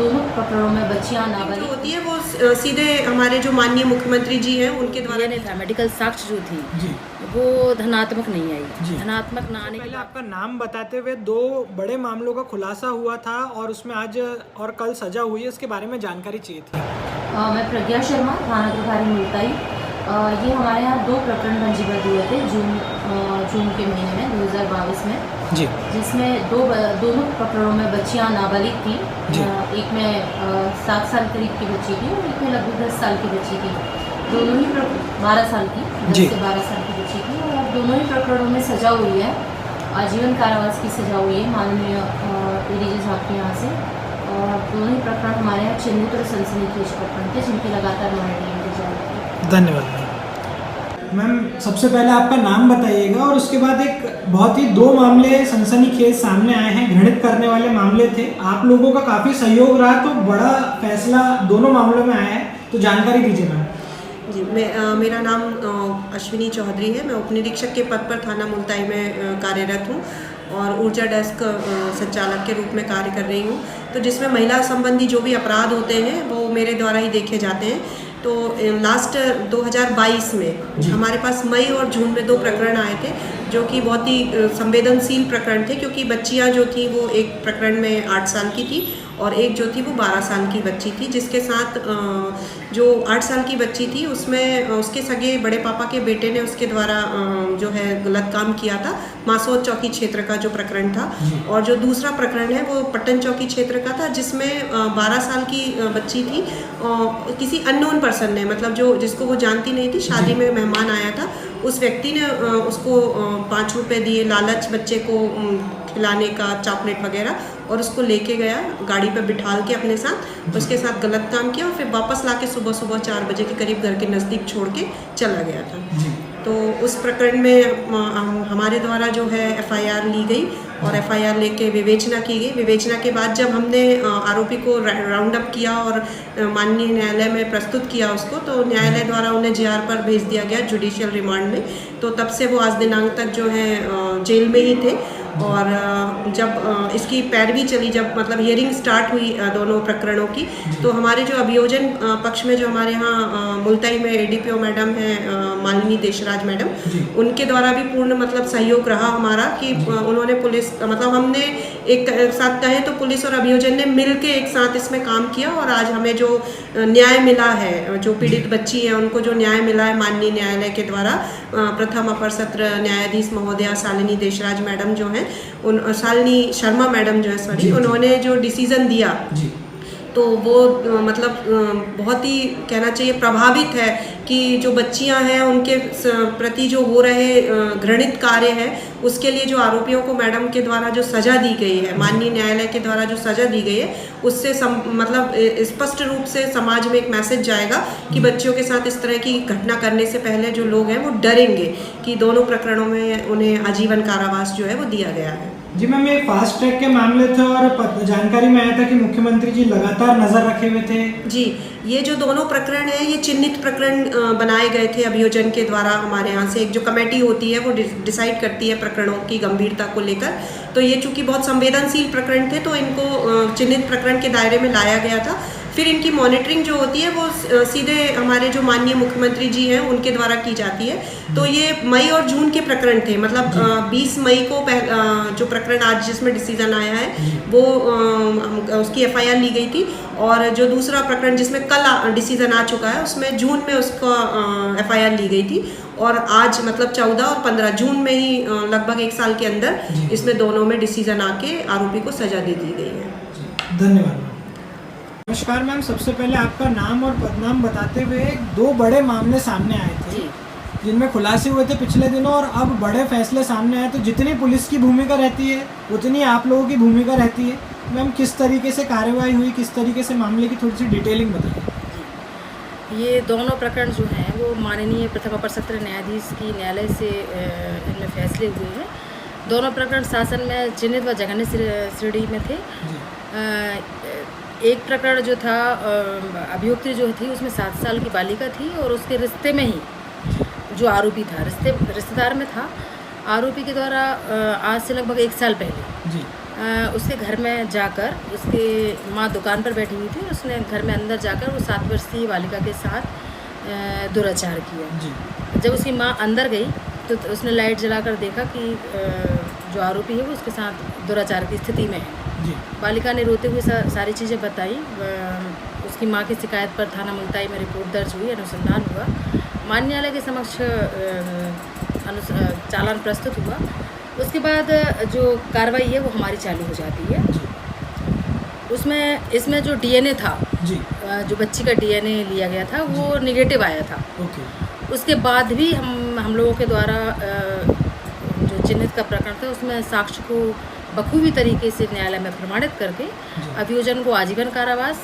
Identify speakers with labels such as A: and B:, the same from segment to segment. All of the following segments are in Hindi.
A: दोनों प्रकरणों में बच्चियां नाबालिग
B: होती है वो सीधे हमारे जो माननीय मुख्यमंत्री जी हैं उनके द्वारा
A: नहीं था। मेडिकल साक्ष्य जो थी
C: जी
A: वो धनात्मक नहीं आई।
C: जी।
A: धनात्मक ना आने के
C: पहले
A: बाद
C: आपका नाम बताते हुए 2 बड़े मामलों का खुलासा हुआ था और उसमें आज और कल सजा हुई है, उसके बारे में जानकारी चाहिए थी।
A: मैं प्रज्ञा शर्मा, थाना प्रभारी मुल्ताई। ये हमारे यहाँ 2 प्रकरण पंजीबद्ध हुए थे जून के महीने में 2022 में,
C: जी
A: जिसमें दोनों प्रकरणों में बच्चियां नाबालिग थी।
C: जी।
A: एक में 7 साल करीब की बच्ची थी और एक में लगभग 10 साल की बच्ची थी। दोनों ही 12 साल की 10
C: जी।
A: से 12 साल की बच्ची थी और दोनों ही प्रकरणों में सजा हुई है। आजीवन कारावास की सजा हुई है माननीय एडीजी साहब के यहाँ से। और दोनों ही प्रकरण हमारे यहाँ चिन्हित और सनसनीखेज प्रकरण थे जिनकी लगातार मॉनिटरिंग की जा रही है।
C: धन्यवाद मैम। सबसे पहले आपका नाम बताइएगा और उसके बाद एक बहुत ही 2 मामले सनसनीखेज सामने आए हैं, घृणित करने वाले मामले थे। आप लोगों का काफ़ी सहयोग रहा, तो बड़ा फैसला दोनों मामलों में आया है, तो जानकारी दीजिए मैम।
B: जी, मेरा नाम अश्विनी चौधरी है। मैं उप निरीक्षक के पद पर थाना मुल्ताई में कार्यरत हूँ और ऊर्जा डेस्क संचालक के रूप में कार्य कर रही हूँ। तो जिसमें महिला संबंधी जो भी अपराध होते हैं वो मेरे द्वारा ही देखे जाते हैं। तो लास्ट 2022 में हमारे पास मई और जून में 2 प्रकरण आए थे जो कि बहुत ही संवेदनशील प्रकरण थे, क्योंकि बच्चियां जो थी वो एक प्रकरण में 8 साल की थी और एक जो थी वो 12 साल की बच्ची थी, जिसके साथ जो 8 साल की बच्ची थी उसमें उसके सगे बड़े पापा के बेटे ने उसके द्वारा जो है गलत काम किया था। मासोद चौकी क्षेत्र का जो प्रकरण था, और जो दूसरा प्रकरण है वो पट्टन चौकी क्षेत्र का था, जिसमें 12 साल की बच्ची थी। किसी अननोन पर्सन ने, मतलब जो जिसको वो जानती नहीं थी, शादी में मेहमान आया था, उस व्यक्ति ने उसको 5 रुपये दिए लालच बच्चे को खिलाने का, चॉकलेट वगैरह, और उसको लेके गया गाड़ी पे बिठाल के अपने साथ, उसके साथ गलत काम किया और फिर वापस लाके सुबह 4 बजे के करीब घर के नज़दीक छोड़ के चला गया था। तो उस प्रकरण में हमारे द्वारा जो है FIR ली गई और FIR लेके विवेचना की गई। विवेचना के बाद जब हमने आरोपी को राउंड अप किया और माननीय न्यायालय में प्रस्तुत किया उसको, तो न्यायालय द्वारा उन्हें JR पर भेज दिया गया जुडिशियल रिमांड में। तो तब से वो आज दिनांक तक जो है जेल में ही थे। और जब इसकी पैरवी चली, जब मतलब हियरिंग स्टार्ट हुई दोनों प्रकरणों की, तो हमारे जो अभियोजन पक्ष में जो हमारे यहाँ मुल्ताई में ADPO मैडम हैं मालिनी देशराज मैडम, उनके द्वारा भी पूर्ण मतलब सहयोग रहा हमारा कि उन्होंने पुलिस, मतलब हमने एक साथ कहें तो पुलिस और अभियोजन ने मिल के एक साथ इसमें काम किया और आज हमें जो न्याय मिला है, जो पीड़ित बच्ची है उनको जो न्याय मिला है माननीय न्यायालय के द्वारा, प्रथम अपर सत्र न्यायाधीश महोदया शालिनी देशराज मैडम जो हैं, शालिनी शर्मा मैडम जो है, सॉरी, उन्होंने जो डिसीजन दिया तो वो मतलब बहुत ही कहना चाहिए प्रभावित है कि जो बच्चियां हैं उनके प्रति जो हो रहे घृणित कार्य है, उसके लिए जो आरोपियों को मैडम के द्वारा जो सज़ा दी गई है, माननीय न्यायालय के द्वारा जो सज़ा दी गई है, उससे मतलब स्पष्ट रूप से समाज में एक मैसेज जाएगा कि बच्चियों के साथ इस तरह की घटना करने से पहले जो लोग हैं वो डरेंगे कि दोनों प्रकरणों में उन्हें आजीवन कारावास जो है वो दिया गया है।
C: जी मैम, ये फास्ट ट्रैक के मामले थे और जानकारी में आया था कि मुख्यमंत्री जी लगातार नजर रखे हुए थे। जी,
B: ये जो दोनों प्रकरण हैं ये चिन्हित प्रकरण बनाए गए थे अभियोजन के द्वारा। हमारे यहाँ से एक जो कमेटी होती है वो डिसाइड करती है प्रकरणों की गंभीरता को लेकर। तो ये चूँकि बहुत संवेदनशील प्रकरण थे तो इनको चिन्हित प्रकरण के दायरे में लाया गया था। फिर इनकी मॉनिटरिंग जो होती है वो सीधे हमारे जो माननीय मुख्यमंत्री जी हैं उनके द्वारा की जाती है। तो ये मई और जून के प्रकरण थे, मतलब 20 मई को जो प्रकरण आज जिसमें डिसीजन आया है वो उसकी FIR ली गई थी, और जो दूसरा प्रकरण जिसमें कल डिसीजन आ चुका है उसमें जून में उसका FIR ली गई थी, और आज मतलब 14 और 15 जून में ही लगभग 1 साल के अंदर इसमें दोनों में डिसीजन आके आरोपी को सजा दे दी गई है।
C: धन्यवाद। नमस्कार मैम, सबसे पहले आपका नाम और पदनाम बताते हुए 2 बड़े मामले सामने आए थे जिनमें खुलासे हुए थे पिछले दिनों, और अब बड़े फैसले सामने आए। तो जितनी पुलिस की भूमिका रहती है उतनी आप लोगों की भूमिका रहती है। मैम, किस तरीके से कार्रवाई हुई, किस तरीके से मामले की थोड़ी सी डिटेलिंग बताइए।
A: ये दोनों प्रकरण जो हैं वो माननीय प्रथम अपर सत्र न्यायाधीश की न्यायालय से इनमें फैसले हुए हैं। दोनों प्रकरण शासन में चिन्हित व जघन्य श्रेणी में थे। एक प्रकरण जो था अभियुक्ति जो थी उसमें 7 साल की बालिका थी और उसके रिश्ते में ही जो आरोपी था रिश्तेदार में था। आरोपी के द्वारा आज से लगभग 1 साल पहले उसके घर में जाकर उसकी माँ दुकान पर बैठी हुई थी, उसने घर में अंदर जाकर वो 7 वर्षीय बालिका के साथ दुराचार किया।
C: जी।
A: जब उसकी माँ अंदर गई तो उसने लाइट जलाकर देखा कि जो आरोपी है वो उसके साथ दुराचार की स्थिति में है।
C: जी।
A: बालिका ने रोते हुए सारी चीज़ें बताई। उसकी माँ की शिकायत पर थाना मुल्ताई में रिपोर्ट दर्ज हुई, अनुसंधान हुआ, मान्य न्यायालय के समक्ष चालान प्रस्तुत हुआ। उसके बाद जो कार्रवाई है वो हमारी चालू हो जाती है। इसमें जो डीएनए था,
C: जी।
A: जो बच्ची का डीएनए लिया गया था वो निगेटिव आया था।
C: ओके।
A: उसके बाद भी हम लोगों के द्वारा जो चिन्हित का प्रकरण था उसमें साक्ष्य को बखूबी तरीके से न्यायालय में प्रमाणित करके अभियोजन को आजीवन कारावास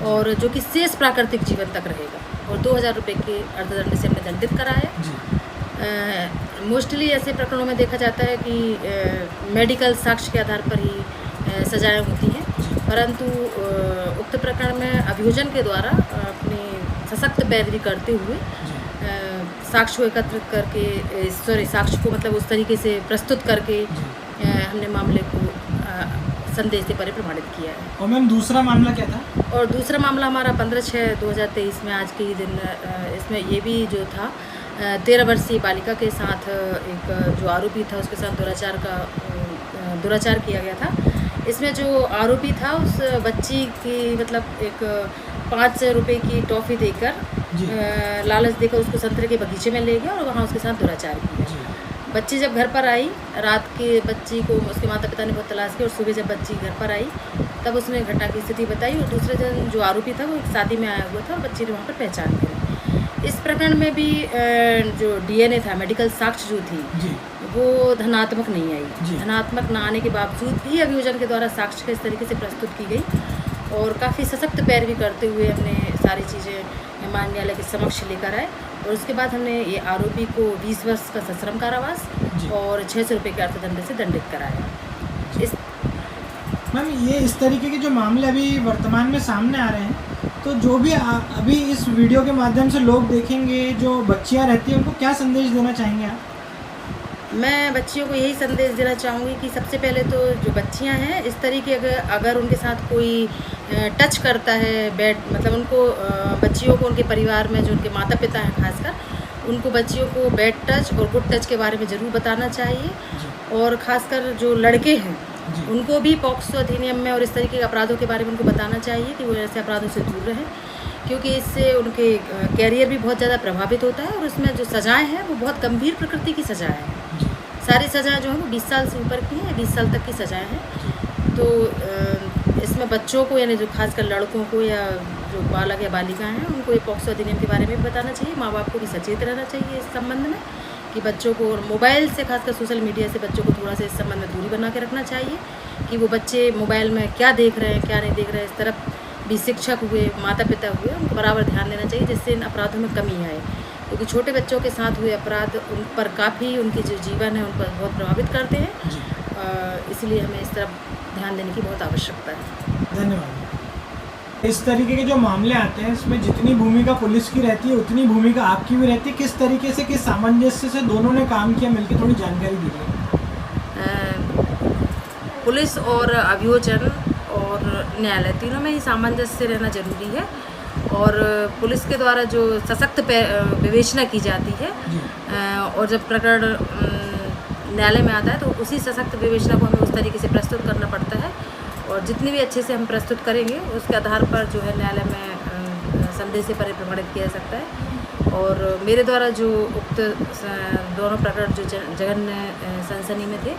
A: और जो कि शेष प्राकृतिक जीवन तक रहेगा और 2000 रुपये के अर्थदंड से हमने दंडित कराया। मोस्टली ऐसे प्रकरणों में देखा जाता है कि मेडिकल साक्ष्य के आधार पर ही सजाएं होती हैं, परंतु उक्त प्रकरण में अभियोजन के द्वारा अपनी सशक्त पैरवी करते हुए साक्ष्य को एकत्रित करके साक्ष्य को मतलब उस तरीके से प्रस्तुत करके हमने मामले को संदेश से परे प्रमाणित किया है।
C: और मैम दूसरा मामला क्या था?
A: और दूसरा मामला हमारा 15/6/2023 में आज के ही दिन, इसमें ये भी जो था 13 वर्षीय बालिका के साथ एक जो आरोपी था उसके साथ दुराचार किया गया था। इसमें जो आरोपी था उस बच्ची की मतलब एक 5 रुपये की टॉफ़ी देकर लालच देकर उसको संतरे के बगीचे में ले गया और वहाँ उसके साथ दुराचार किया। बच्ची जब घर पर आई, रात के बच्ची को उसके माता पिता ने बहुत तलाश की और सुबह जब बच्ची घर पर आई तब उसने घटना की स्थिति बताई और दूसरे दिन जो आरोपी था वो एक शादी में आया हुआ था और बच्ची ने वहाँ पर पहचान करी। इस प्रकरण में भी जो डीएनए था, मेडिकल साक्ष्य जो थी वो धनात्मक नहीं आई। धनात्मक ना आने के बावजूद भी अभियोजन के द्वारा साक्ष्य इस तरीके से प्रस्तुत की गई और काफ़ी सशक्त पैरवी करते हुए हमने सारी चीज़ें मान्य न्यायालय के समक्ष लेकर आए और उसके बाद हमने ये आरोपी को 20 वर्ष का सश्रम कारावास और 600 रुपये के अर्थदंड से दंडित कराया।
C: मैम ये इस तरीके के जो मामले अभी वर्तमान में सामने आ रहे हैं, तो जो भी अभी इस वीडियो के माध्यम से लोग देखेंगे, जो बच्चियां रहती हैं, उनको क्या संदेश देना चाहेंगे आप?
A: मैं बच्चियों को यही संदेश देना चाहूँगी कि सबसे पहले तो जो बच्चियां हैं इस तरीके अगर उनके साथ कोई टच करता है मतलब उनको बच्चियों को उनके परिवार में जो उनके माता पिता हैं खासकर उनको बच्चियों को बैड टच और गुड टच के बारे में ज़रूर बताना चाहिए और ख़ासकर जो लड़के हैं उनको भी पॉक्सो अधिनियम में और इस तरीके के अपराधों के बारे में उनको बताना चाहिए कि वो ऐसे अपराधों से दूर रहें, क्योंकि इससे उनके कैरियर भी बहुत ज़्यादा प्रभावित होता है और उसमें जो सज़ाएँ हैं वो बहुत गंभीर प्रकृति की सज़ाएँ हैं। सारी सज़ाएँ जो हैं वो 20 साल से ऊपर की हैं, 20 साल तक की सज़ाएँ हैं। तो इसमें बच्चों को यानी जो खासकर लड़कों को या जो बालक या बालिका हैं उनको ये पॉक्सो अधिनियम के बारे में भी बताना चाहिए। माँ बाप को भी सचेत रहना चाहिए इस संबंध में कि बच्चों को मोबाइल से खासकर सोशल मीडिया से बच्चों को थोड़ा सा इस संबंध में दूरी बना के रखना चाहिए कि वो बच्चे मोबाइल में क्या देख रहे हैं क्या नहीं देख रहे हैं, इस तरफ भी शिक्षक हुए माता पिता हुए उनको बराबर ध्यान देना चाहिए जिससे इन अपराधों में कमी आए, क्योंकि छोटे बच्चों के साथ हुए अपराध उन पर काफ़ी उनकी जो जीवन है उन पर बहुत प्रभावित करते हैं, इसलिए हमें इस तरफ ध्यान देने की बहुत आवश्यकता है।
C: धन्यवाद। इस तरीके के जो मामले आते हैं इसमें जितनी भूमिका पुलिस की रहती है उतनी भूमिका आपकी भी रहती है, किस तरीके से किस सामंजस्य से दोनों ने काम किया मिलकर थोड़ी जानकारी दीजिए।
A: पुलिस और अभियोजन और न्यायालय तीनों में ही सामंजस्य रहना जरूरी है और पुलिस के द्वारा जो सशक्त विवेचना की जाती है और जब प्रकरण न्यायालय में आता है तो उसी सशक्त विवेचना को हमें उस तरीके से प्रस्तुत करना पड़ता है और जितनी भी अच्छे से हम प्रस्तुत करेंगे उसके आधार पर जो है न्यायालय में संदेश से परे प्रमाणित किया जा सकता है। और मेरे द्वारा जो उक्त दोनों प्रकरण जो जघन्य सनसनी में थे,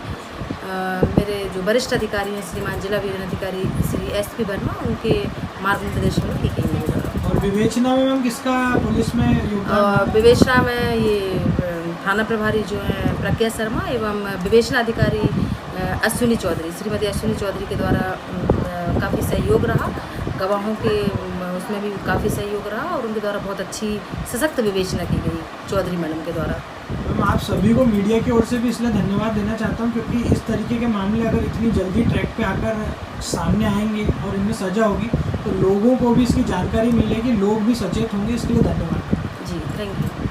A: मेरे जो वरिष्ठ अधिकारी हैं श्रीमान जिला विवेचन अधिकारी श्री SP वर्मा, उनके मार्गदर्शन में की गई है।
C: और विवेचना में मैम किसका पुलिस में योगदान?
A: विवेचना में ये थाना प्रभारी जो है प्रज्ञा शर्मा एवं विवेचना अधिकारी अश्विनी चौधरी, श्रीमती अश्विनी चौधरी के द्वारा काफ़ी सहयोग रहा, गवाहों के उसमें भी काफ़ी सहयोग रहा और उनके द्वारा बहुत अच्छी सशक्त विवेचना की गई चौधरी मैडम के द्वारा।
C: मैम आप सभी को मीडिया की ओर से भी इसलिए धन्यवाद देना चाहता हूँ क्योंकि इस तरीके के मामले अगर इतनी जल्दी ट्रैक पे आकर सामने आएंगे और इनमें सजा होगी तो लोगों को भी इसकी जानकारी मिलेगी, लोग भी सचेत होंगे, इसके लिए धन्यवाद।
A: जी, थैंक यू।